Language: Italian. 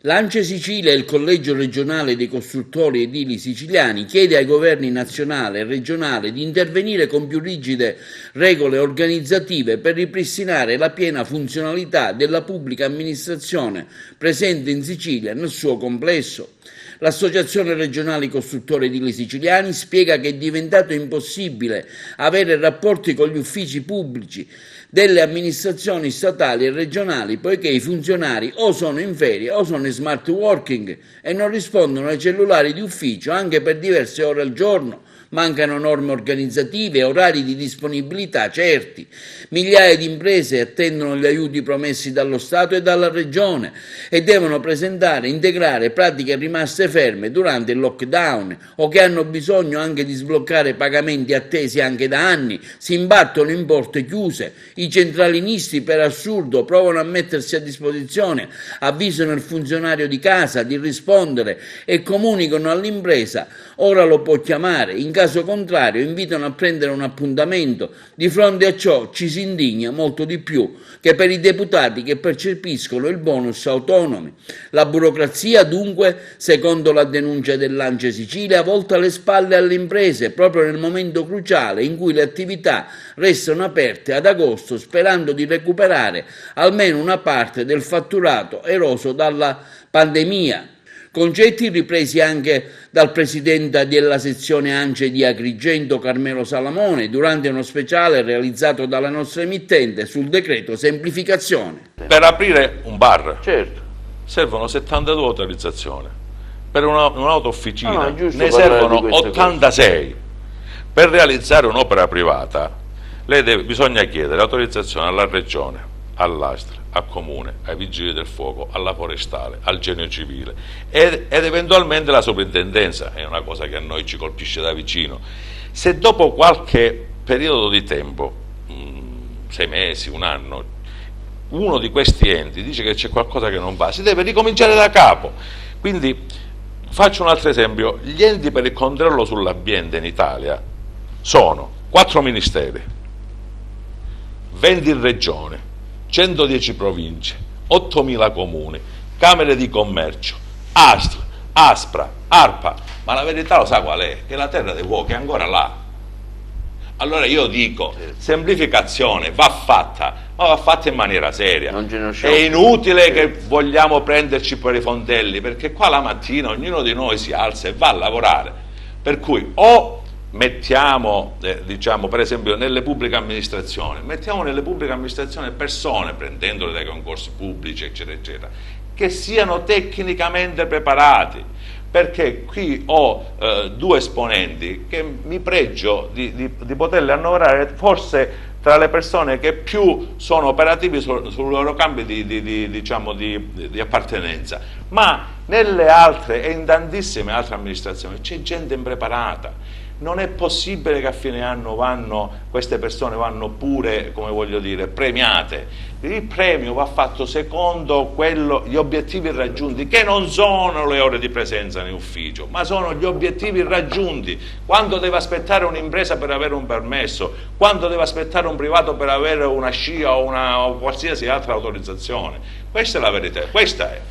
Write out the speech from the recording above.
L'ANCE Sicilia e il Collegio regionale dei costruttori edili siciliani chiede ai governi nazionale e regionale di intervenire con più rigide regole organizzative per ripristinare la piena funzionalità della pubblica amministrazione presente in Sicilia nel suo complesso. L'Associazione regionale costruttori edili siciliani spiega che è diventato impossibile avere rapporti con gli uffici pubblici delle amministrazioni statali e regionali poiché i funzionari o sono in ferie o sono in smart working e non rispondono ai cellulari di ufficio anche per diverse ore al giorno. Mancano norme organizzative e orari di disponibilità certi. Migliaia di imprese attendono gli aiuti promessi dallo Stato e dalla Regione e devono presentare e integrare pratiche rimaste ferme durante il lockdown o che hanno bisogno anche di sbloccare pagamenti attesi anche da anni. Si imbattono in porte chiuse. I centralinisti, per assurdo, provano a mettersi a disposizione, avvisano il funzionario di casa di rispondere e comunicano all'impresa ora lo può chiamare. In caso contrario invitano a prendere un appuntamento. Di fronte a ciò ci si indigna molto di più che per i deputati che percepiscono il bonus autonomi. La burocrazia dunque, secondo la denuncia dell'ANCE Sicilia, volta le spalle alle imprese proprio nel momento cruciale in cui le attività restano aperte ad agosto sperando di recuperare almeno una parte del fatturato eroso dalla pandemia. Concetti ripresi anche dal presidente della sezione ANCE di Agrigento, Carmelo Salamone, durante uno speciale realizzato dalla nostra emittente sul decreto semplificazione. Per aprire un bar servono 72 autorizzazioni, per un'auto-officina ne ne servono 86. Per realizzare un'opera privata bisogna chiedere autorizzazione alla Regione, all'ASTRA, al Comune, ai Vigili del Fuoco, alla Forestale, al Genio Civile ed eventualmente la Soprintendenza. È una cosa che a noi ci colpisce da vicino. Se dopo qualche periodo di tempo, 6 mesi, un anno, uno di questi enti dice che c'è qualcosa che non va, si deve ricominciare da capo. Quindi faccio un altro esempio: gli enti per il controllo sull'ambiente in Italia sono 4 ministeri, 20 regioni, 110 province, 8.000 comuni, camere di commercio, ASTRA, ASPRA, ARPA, ma la verità lo sa qual è? Che la terra dei fuochi è ancora là. Allora io dico, semplificazione va fatta, ma va fatta in maniera seria. È inutile che vogliamo prenderci per i fondelli, perché qua la mattina ognuno di noi si alza e va a lavorare. Per cui o mettiamo, diciamo, per esempio nelle pubbliche amministrazioni, persone, prendendole dai concorsi pubblici, eccetera, eccetera, che siano tecnicamente preparati, perché qui ho 2 esponenti che mi pregio di poterli annoverare forse tra le persone che più sono operativi sul loro cambio di appartenenza, ma nelle altre e in tantissime altre amministrazioni c'è gente impreparata. Non è possibile che a fine anno queste persone vanno pure, come voglio dire, premiate. Il premio va fatto secondo gli obiettivi raggiunti, che non sono le ore di presenza in ufficio, ma sono gli obiettivi raggiunti. Quando deve aspettare un'impresa per avere un permesso, quando deve aspettare un privato per avere una SCIA o qualsiasi altra autorizzazione. Questa è la verità, questa è.